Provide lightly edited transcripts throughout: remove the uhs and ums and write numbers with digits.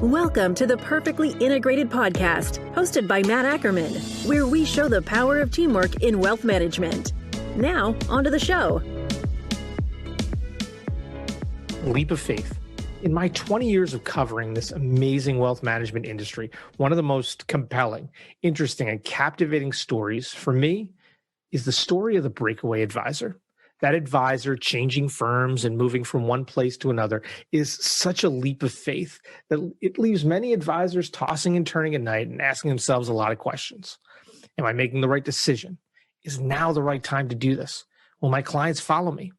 Welcome to the Perfectly Integrated Podcast, hosted by Matt Ackermann, where we show the power of teamwork in wealth management. Now, onto the show. Leap of faith. In my 20 years of covering this amazing wealth management industry, one of the most compelling, interesting, and captivating stories for me is the story of the breakaway advisor. That advisor changing firms and moving from one place to another is such a leap of faith that it leaves many advisors tossing and turning at night and asking themselves a lot of questions. Am I making the right decision? Is now the right time to do this? Will my clients follow me?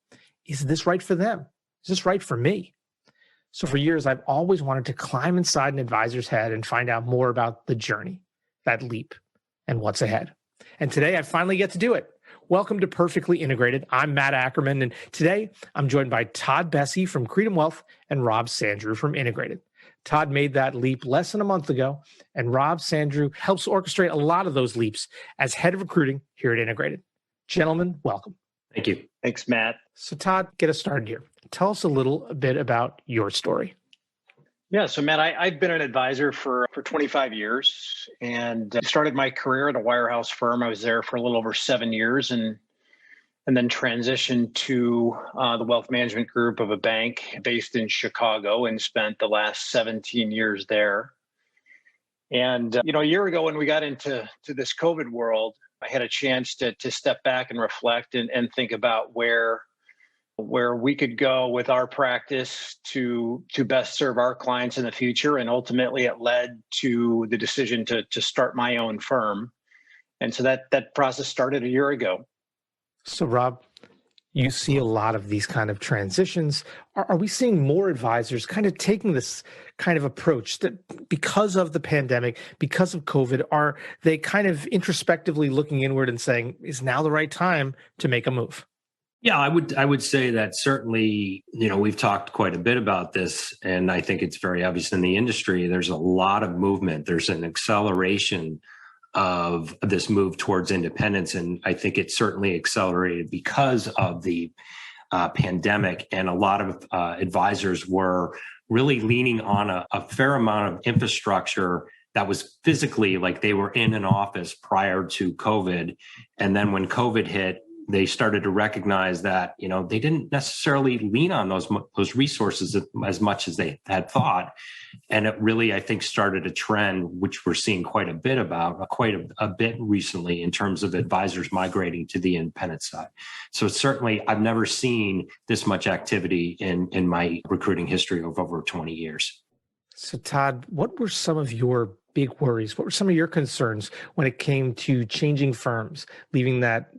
Is this right for them? Is this right for me? So for years, I've always wanted to climb inside an advisor's head and find out more about the journey, that leap, and what's ahead. And today I finally get to do it. Welcome to Perfectly Integrated. I'm Matt Ackermann, and today I'm joined by Todd Bessey from Creidim Wealth and Rob Sandrew from Integrated. Todd made that leap less than a month ago, and Rob Sandrew helps orchestrate a lot of those leaps as head of recruiting here at Integrated. Gentlemen, welcome. Thank you. Thanks, Matt. So Todd, get us started here. Tell us a little bit about your story. Yeah, so Matt, I've been an advisor for 25 years and started my career at a wirehouse firm. I was there for a little over 7 years and then transitioned to the wealth management group of a bank based in Chicago and spent the last 17 years there. And, a year ago when we got into this COVID world, I had a chance to step back and reflect and think about where we could go with our practice to best serve our clients in the future. And ultimately it led to the decision to start my own firm. And so that process started a year ago. So Rob, you see a lot of these kind of transitions. Are we seeing more advisors kind of taking this kind of approach that because of the pandemic, because of COVID, are they kind of introspectively looking inward and saying, is now the right time to make a move? Yeah, I would say that certainly, we've talked quite a bit about this, and I think it's very obvious in the industry. There's a lot of movement. There's an acceleration of this move towards independence, and I think it certainly accelerated because of the pandemic, and a lot of advisors were really leaning on a fair amount of infrastructure that was physically like they were in an office prior to COVID. And then when COVID hit, they started to recognize that, they didn't necessarily lean on those resources as much as they had thought. And it really, I think, started a trend, which we're seeing quite a bit recently in terms of advisors migrating to the independent side. So certainly, I've never seen this much activity in my recruiting history of over 20 years. So Todd, what were some of your big worries? What were some of your concerns when it came to changing firms, leaving that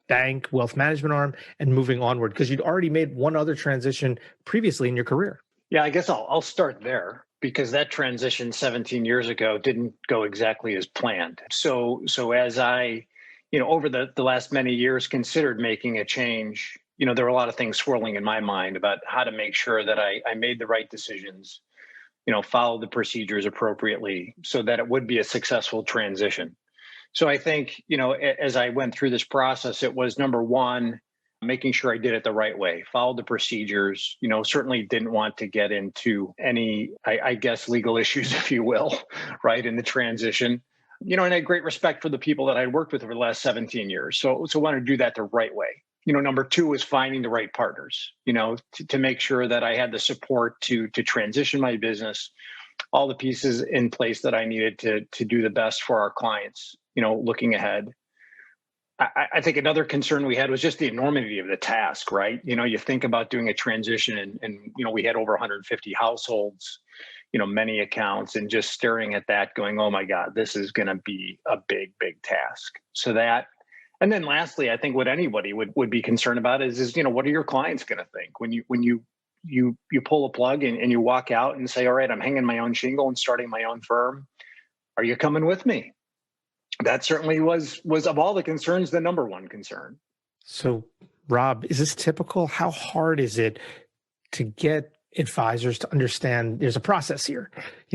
bank wealth management arm and moving onward? Because you'd already made one other transition previously in your career. Yeah, I guess I'll start there because that transition 17 years ago didn't go exactly as planned. So as I, over the last many years considered making a change, there were a lot of things swirling in my mind about how to make sure that I made the right decisions, followed the procedures appropriately so that it would be a successful transition. So I think, as I went through this process, it was number one, making sure I did it the right way, followed the procedures, certainly didn't want to get into any, I guess, legal issues, if you will, right, in the transition, and I had great respect for the people that I'd worked with over the last 17 years. So I wanted to do that the right way. Number two was finding the right partners, to make sure that I had the support to transition my business, all the pieces in place that I needed to do the best for our clients. Looking ahead, I think another concern we had was just the enormity of the task, right? You think about doing a transition and we had over 150 households, many accounts, and just staring at that going, oh my God, this is going to be a big, big task. So that, and then lastly, I think what anybody would be concerned about is what are your clients going to think when you pull a plug and you walk out and say, all right, I'm hanging my own shingle and starting my own firm. Are you coming with me? That certainly was of all the concerns, the number one concern. So, Rob, is this typical? How hard is it to get advisors to understand there's a process here?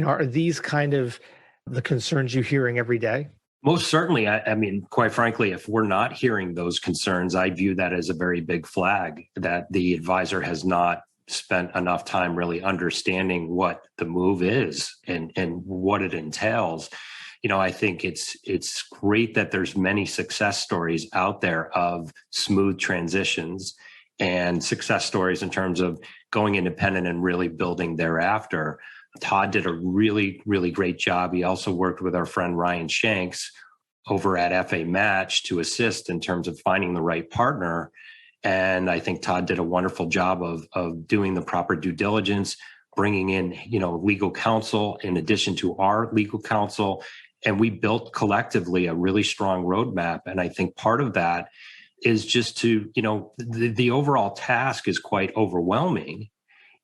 Are these kind of the concerns you're hearing every day? Most certainly. I mean, quite frankly, if we're not hearing those concerns, I view that as a very big flag that the advisor has not spent enough time really understanding what the move is and what it entails. I think it's great that there's many success stories out there of smooth transitions and success stories in terms of going independent and really building thereafter. Todd did a really, really great job. He also worked with our friend Ryan Shanks over at FA Match to assist in terms of finding the right partner. And I think Todd did a wonderful job of doing the proper due diligence, bringing in, legal counsel in addition to our legal counsel. And we built collectively a really strong roadmap. And I think part of that is just to, the overall task is quite overwhelming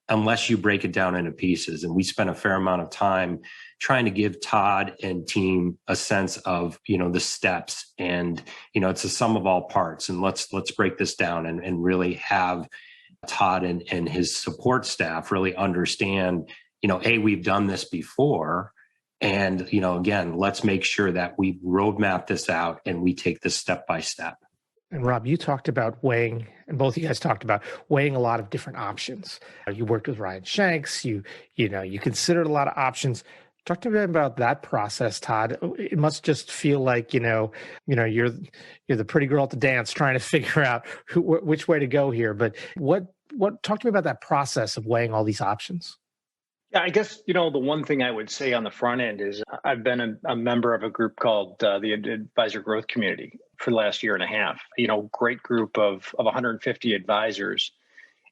unless you break it down into pieces. And we spent a fair amount of time trying to give Todd and team a sense of, the steps, and, it's a sum of all parts. And let's break this down and really have Todd and his support staff really understand, we've done this before. And, again, let's make sure that we roadmap this out and we take this step by step. And Rob, you talked about weighing, and both of you guys talked about weighing a lot of different options. You worked with Ryan Shanks. You considered a lot of options. Talk to me about that process, Todd. It must just feel like you're the pretty girl at the dance trying to figure out which way to go here. But talk to me about that process of weighing all these options. Yeah, I guess, the one thing I would say on the front end is I've been a member of a group called the Advisor Growth Community for the last year and a half, great group of 150 advisors.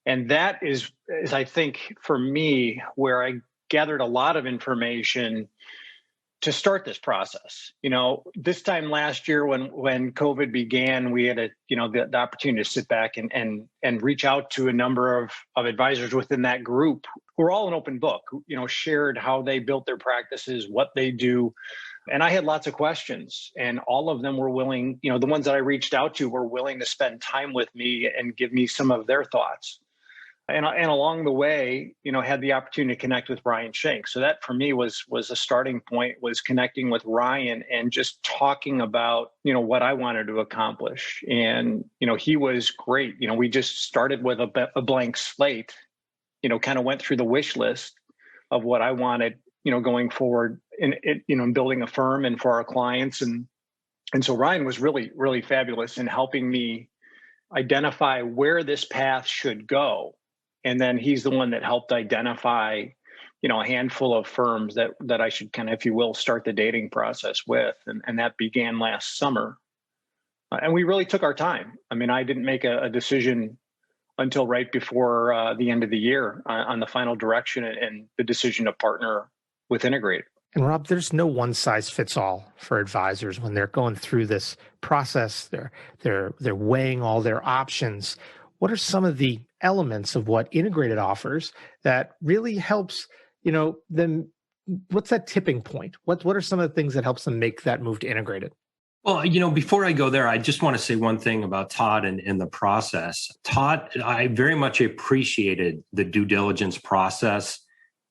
And that is, I think, for me, where I gathered a lot of information to start this process. This time last year when COVID began, we had the opportunity to sit back and reach out to a number of advisors within that group who are all an open book, shared how they built their practices, what they do. And I had lots of questions, and all of them were willing, the ones that I reached out to were willing to spend time with me and give me some of their thoughts. And along the way, had the opportunity to connect with Ryan Shanks. So that for me was a starting point, was connecting with Ryan and just talking about, what I wanted to accomplish. And, he was great. We just started with a blank slate, kind of went through the wish list of what I wanted, going forward in building a firm and for our clients. And so Ryan was really, really fabulous in helping me identify where this path should go. And then he's the one that helped identify, a handful of firms that I should kind of, if you will, start the dating process with. And that began last summer. And we really took our time. I mean, I didn't make a decision until right before the end of the year on the final direction and the decision to partner with Integrated. And Rob, there's no one size fits all for advisors when they're going through this process. They're weighing all their options. What are some of the elements of what Integrated offers that really helps, them? What's that tipping point? What are some of the things that helps them make that move to Integrated? Well, before I go there, I just want to say one thing about Todd and the process. Todd, I very much appreciated the due diligence process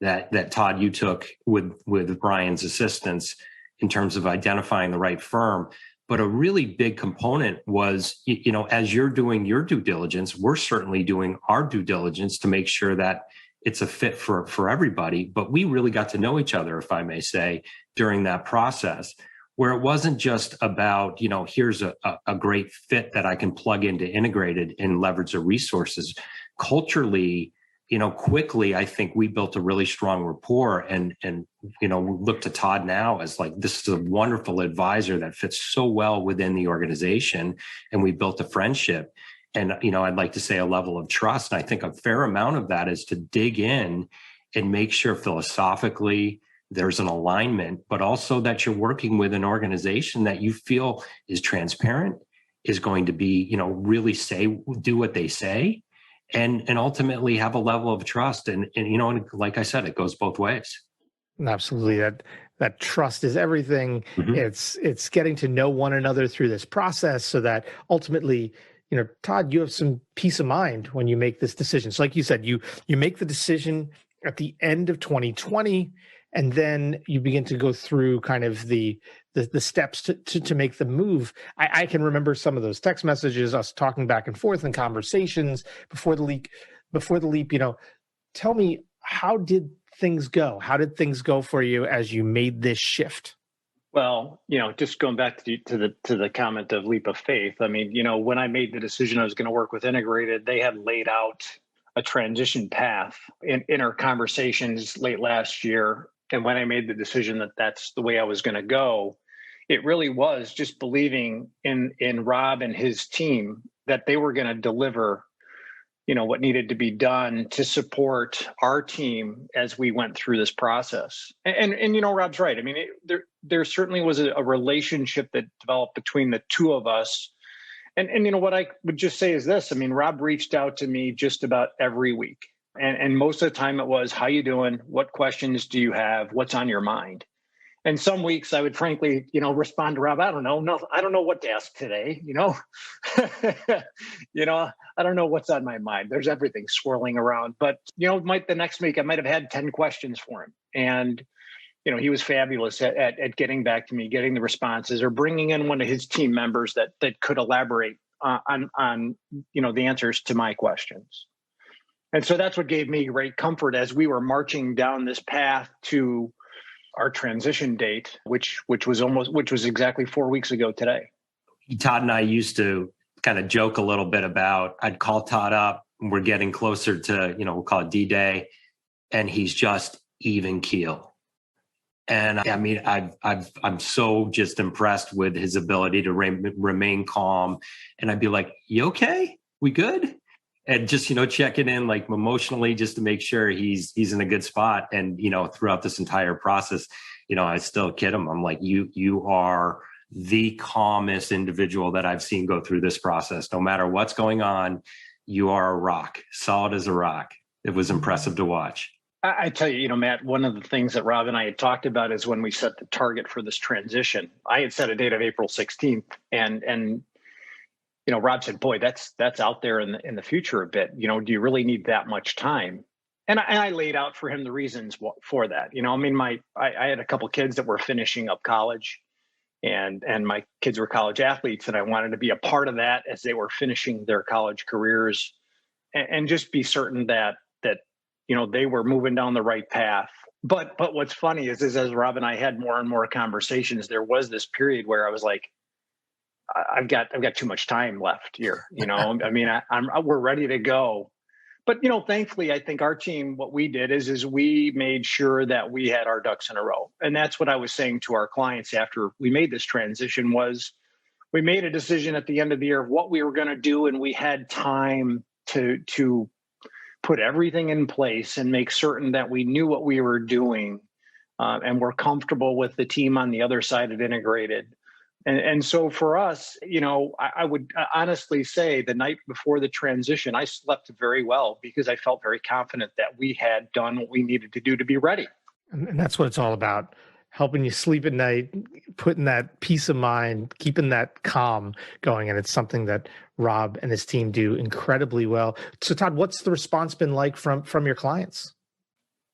that Todd, you took with Brian's assistance in terms of identifying the right firm. But a really big component was, as you're doing your due diligence, we're certainly doing our due diligence to make sure that it's a fit for everybody. But we really got to know each other, if I may say, during that process, where it wasn't just about, here's a great fit that I can plug into Integrated and leverage the resources. Culturally, quickly, I think we built a really strong rapport and we look to Todd now as like, this is a wonderful advisor that fits so well within the organization. And we built a friendship and, I'd like to say a level of trust. And I think a fair amount of that is to dig in and make sure philosophically there's an alignment, but also that you're working with an organization that you feel is transparent, is going to be, really do what they say. And ultimately have a level of trust. And like I said, it goes both ways. Absolutely. That trust is everything. Mm-hmm. It's getting to know one another through this process so that ultimately, Todd, you have some peace of mind when you make this decision. So like you said, you make the decision at the end of 2020, and then you begin to go through kind of the steps to make the move. I can remember some of those text messages, us talking back and forth in conversations before the before the leap, tell me, how did things go? How did things go for you as you made this shift? Well, just going back to the comment of leap of faith. I mean, when I made the decision I was going to work with Integrated, they had laid out a transition path in our conversations late last year. And when I made the decision that that's the way I was going to go, it really was just believing in Rob and his team that they were going to deliver, what needed to be done to support our team as we went through this process. And Rob's right. I mean, there certainly was a relationship that developed between the two of us. And what I would just say is this. I mean, Rob reached out to me just about every week. And most of the time it was, how you doing? What questions do you have? What's on your mind? And some weeks I would frankly, respond to Rob, I don't know. No, I don't know what to ask today. I don't know what's on my mind. There's everything swirling around. But, the next week I might have had 10 questions for him. And, he was fabulous at getting back to me, getting the responses, or bringing in one of his team members that could elaborate on the answers to my questions. And so that's what gave me great comfort as we were marching down this path to our transition date, which was exactly 4 weeks ago today. Todd and I used to kind of joke a little bit about, I'd call Todd up and we're getting closer to, we'll call it D-Day, and he's just even keel. And I mean, I'm so just impressed with his ability to remain calm. And I'd be like, you okay? We good? And just, checking in like emotionally just to make sure he's in a good spot. And, throughout this entire process, I still kid him. I'm like, you are the calmest individual that I've seen go through this process. No matter what's going on, you are a rock, solid as a rock. It was impressive to watch. I tell you, Matt, one of the things that Rob and I had talked about is when we set the target for this transition. I had set a date of April 16th, and Rob said, boy, that's out there in the future a bit. Do you really need that much time? And I laid out for him the reasons for that. I had a couple kids that were finishing up college, and my kids were college athletes, and I wanted to be a part of that as they were finishing their college careers, and just be certain that they were moving down the right path. But what's funny is as Rob and I had more and more conversations, there was this period where I was like, I've got too much time left here. We're ready to go. But, thankfully, I think our team, what we did is we made sure that we had our ducks in a row. And that's what I was saying to our clients after we made this transition was we made a decision at the end of the year of what we were going to do. And we had time to put everything in place and make certain that we knew what we were doing and we're comfortable with the team on the other side of Integrated. And so for us, I would honestly say the night before the transition, I slept very well because I felt very confident that we had done what we needed to do to be ready. And that's what it's all about. Helping you sleep at night, putting that peace of mind, keeping that calm going. And it's something that Rob and his team do incredibly well. So Todd, what's the response been like from your clients?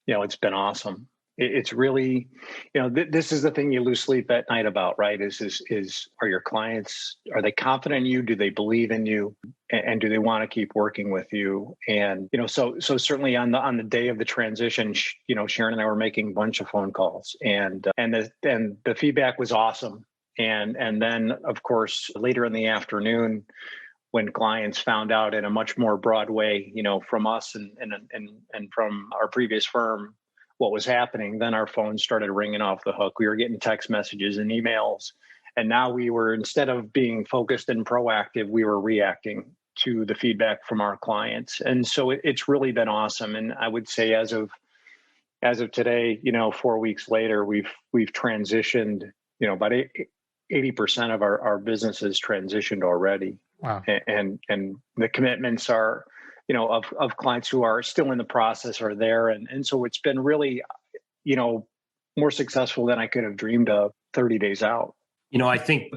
It's been awesome. It's really, this is the thing you lose sleep at night about, right? Is are your clients, are they confident in you? Do they believe in you? And do they want to keep working with you? And, so certainly on the day of the transition, Sharon and I were making a bunch of phone calls and the feedback was awesome. And then of course, later in the afternoon, when clients found out in a much more broad way, from us and from our previous firm, what was happening, then our phones started ringing off the hook. We were getting text messages and emails. And now we were, instead of being focused and proactive, we were reacting to the feedback from our clients. And so it's really been awesome. And I would say as of today, 4 weeks later, we've transitioned, about 80% of our business has transitioned already. Wow. And the commitments are, of clients who are still in the process are there. And so it's been really, more successful than I could have dreamed of 30 days out. I think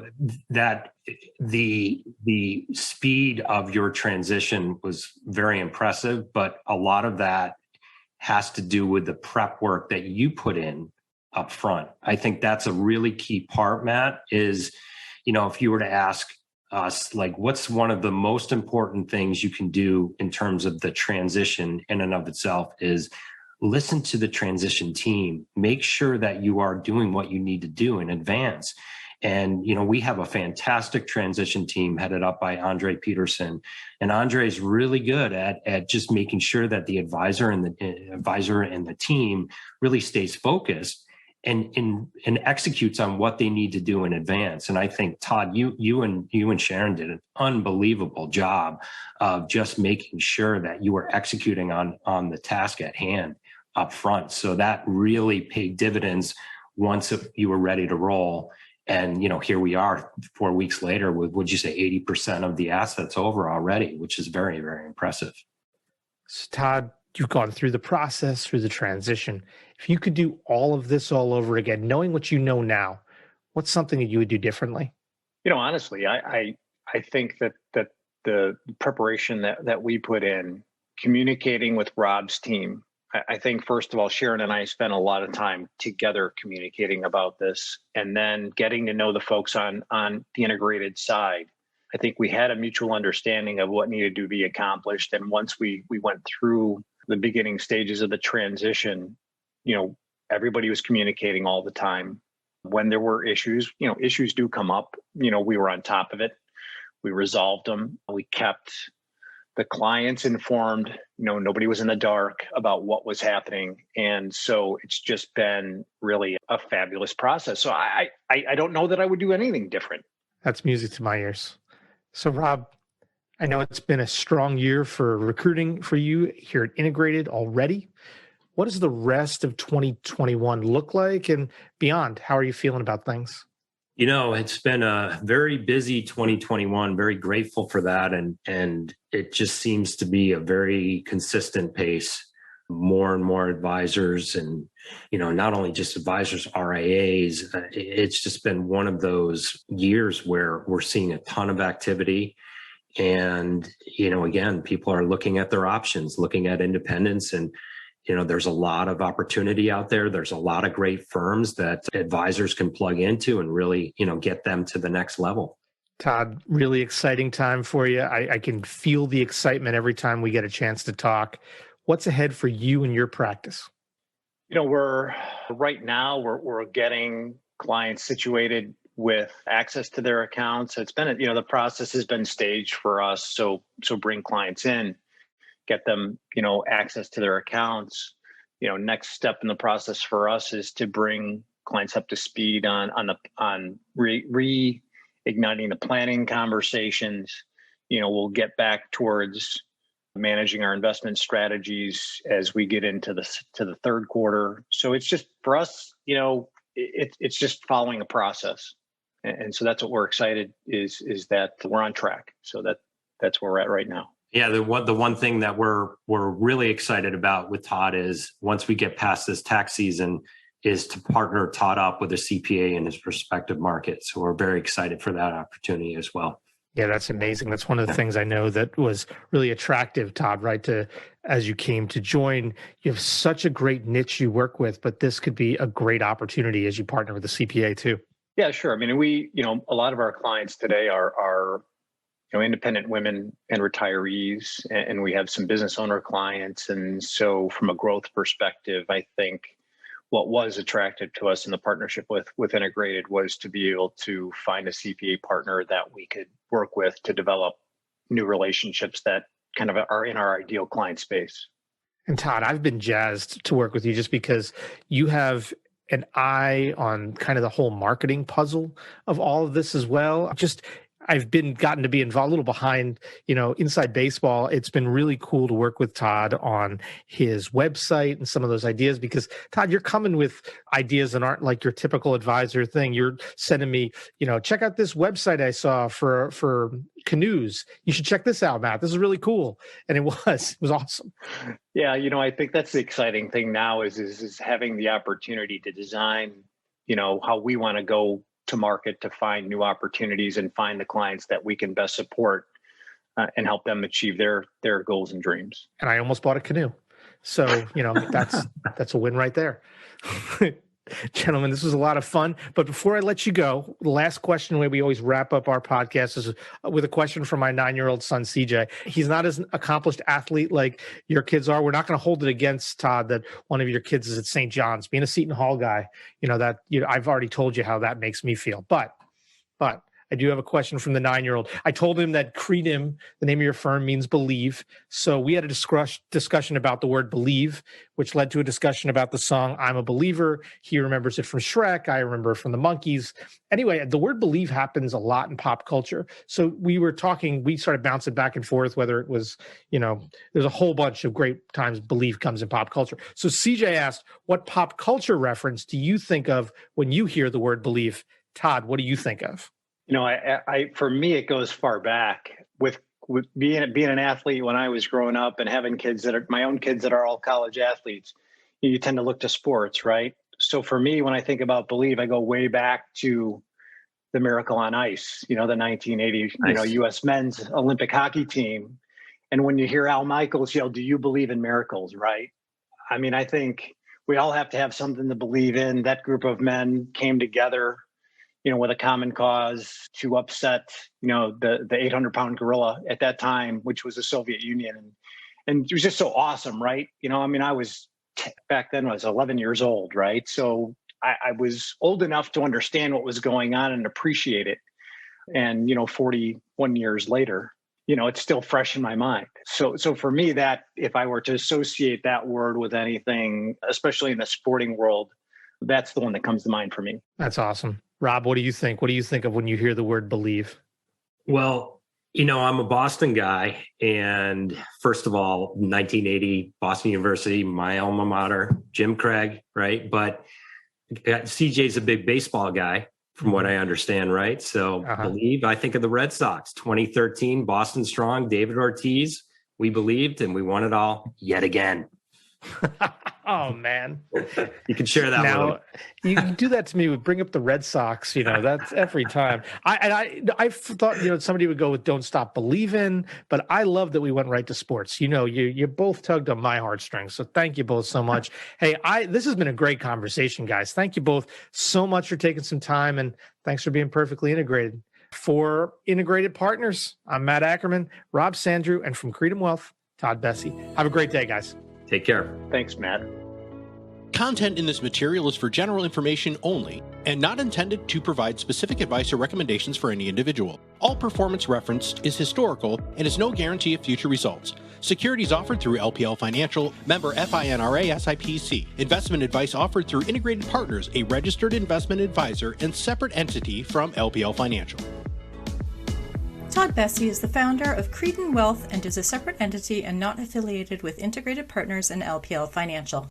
that the speed of your transition was very impressive, but a lot of that has to do with the prep work that you put in up front. I think that's a really key part, Matt, is, if you were to ask us, like, what's one of the most important things you can do in terms of the transition in and of itself is listen to the transition team. Make sure that you are doing what you need to do in advance. And, we have a fantastic transition team headed up by Andre Peterson. And Andre is really good at just making sure that the advisor and the team really stays focused and executes on what they need to do in advance. And I think, Todd, you and Sharon did an unbelievable job of just making sure that you were executing on the task at hand up front. So that really paid dividends once you were ready to roll. And, here we are 4 weeks later with, would you say, 80% of the assets over already, which is very, very impressive. So Todd, you've gone through the process, through the transition. If you could do all of this all over again, knowing what you know now, what's something that you would do differently? Honestly, I think that the preparation that we put in, communicating with Rob's team, I think, first of all, Sharon and I spent a lot of time together communicating about this, and then getting to know the folks on the integrated side. I think we had a mutual understanding of what needed to be accomplished. And once we went through the beginning stages of the transition, everybody was communicating all the time. When there were issues, issues do come up. We were on top of it. We resolved them. We kept the clients informed. Nobody was in the dark about what was happening. And so it's just been really a fabulous process. So I don't know that I would do anything different. That's music to my ears. So Rob, I know it's been a strong year for recruiting for you here at Integrated already. What does the rest of 2021 look like and beyond? How are you feeling about things? It's been a very busy 2021, very grateful for that. And it just seems to be a very consistent pace, more and more advisors and, not only just advisors, RIAs. It's just been one of those years where we're seeing a ton of activity. And, again, people are looking at their options, looking at independence, and there's a lot of opportunity out there. There's a lot of great firms that advisors can plug into and really, get them to the next level. Todd, really exciting time for you. I can feel the excitement every time we get a chance to talk. What's ahead for you and your practice? We're getting clients situated with access to their accounts. It's been, the process has been staged for us. So bring clients in, get them, access to their accounts. Next step in the process for us is to bring clients up to speed on reigniting the planning conversations. We'll get back towards managing our investment strategies as we get into the third quarter. So it's just for us, it's just following a process, and so that's what we're excited is that we're on track. So that's where we're at right now. Yeah, the one thing that we're really excited about with Todd is once we get past this tax season is to partner Todd up with a CPA in his respective market. So we're very excited for that opportunity as well. Yeah, that's amazing. That's one of the things I know that was really attractive, Todd, right? As you came to join, you have such a great niche you work with, but this could be a great opportunity as you partner with the CPA too. Yeah, sure. I mean, we, a lot of our clients today are independent women and retirees, and we have some business owner clients. And so from a growth perspective, I think what was attractive to us in the partnership with Integrated was to be able to find a CPA partner that we could work with to develop new relationships that kind of are in our ideal client space. And Todd, I've been jazzed to work with you just because you have an eye on kind of the whole marketing puzzle of all of this as well. I've gotten to be involved a little behind, inside baseball. It's been really cool to work with Todd on his website and some of those ideas because, Todd, you're coming with ideas that aren't like your typical advisor thing. You're sending me, check out this website I saw for canoes. You should check this out, Matt. This is really cool. And it was awesome. Yeah, I think that's the exciting thing now is having the opportunity to design, how we want to go to market to find new opportunities and find the clients that we can best support and help them achieve their goals and dreams. And I almost bought a canoe. So, that's a win right there. Gentlemen, this was a lot of fun. But before I let you go, the last question, the way we always wrap up our podcast is with a question from my 9-year-old son, CJ. He's not as an accomplished athlete like your kids are. We're not going to hold it against Todd that one of your kids is at St. John's. Being a Seton Hall guy, I've already told you how that makes me feel. But I do have a question from the 9-year-old. I told him that Creidim, the name of your firm, means believe. So we had a discussion about the word believe, which led to a discussion about the song I'm a Believer. He remembers it from Shrek. I remember it from the Monkees. Anyway, the word believe happens a lot in pop culture. So we started bouncing back and forth, whether it was, there's a whole bunch of great times believe comes in pop culture. So CJ asked, what pop culture reference do you think of when you hear the word believe? Todd, what do you think of? I for me, it goes far back with being an athlete when I was growing up and having my own kids that are all college athletes. You tend to look to sports, right? So for me, when I think about believe, I go way back to the Miracle on Ice, the 1980, nice. U.S. men's Olympic hockey team. And when you hear Al Michaels yell, "Do you believe in miracles?" Right? I mean, I think we all have to have something to believe in. That group of men came together, with a common cause to upset, the 800-pound gorilla at that time, which was the Soviet Union. And it was just so awesome, right? I was back then I was 11 years old, right? So I was old enough to understand what was going on and appreciate it. And, 41 years later, it's still fresh in my mind. So for me, that if I were to associate that word with anything, especially in the sporting world, that's the one that comes to mind for me. That's awesome. Rob, what do you think? What do you think of when you hear the word believe? Well, I'm a Boston guy. And first of all, 1980, Boston University, my alma mater, Jim Craig, right? But CJ's a big baseball guy, from what I understand, right? So believe, I think of the Red Sox, 2013, Boston Strong, David Ortiz. We believed and we won it all yet again. Oh, man. You can share that now, you can do that to me. Bring up the Red Sox, that's every time. I thought, somebody would go with Don't Stop Believin', but I love that we went right to sports. You both tugged on my heartstrings. So thank you both so much. Hey, this has been a great conversation, guys. Thank you both so much for taking some time, and thanks for being perfectly integrated. For Integrated Partners, I'm Matt Ackermann, Rob Sandrew, and from Creidim Wealth, Todd Bessey. Have a great day, guys. Take care. Thanks, Matt. Content in this material is for general information only and not intended to provide specific advice or recommendations for any individual. All performance referenced is historical and is no guarantee of future results. Securities offered through LPL Financial, member FINRA SIPC. Investment advice offered through Integrated Partners, a registered investment advisor and separate entity from LPL Financial. Todd Bessey is the founder of Creidim Wealth and is a separate entity and not affiliated with Integrated Partners and LPL Financial.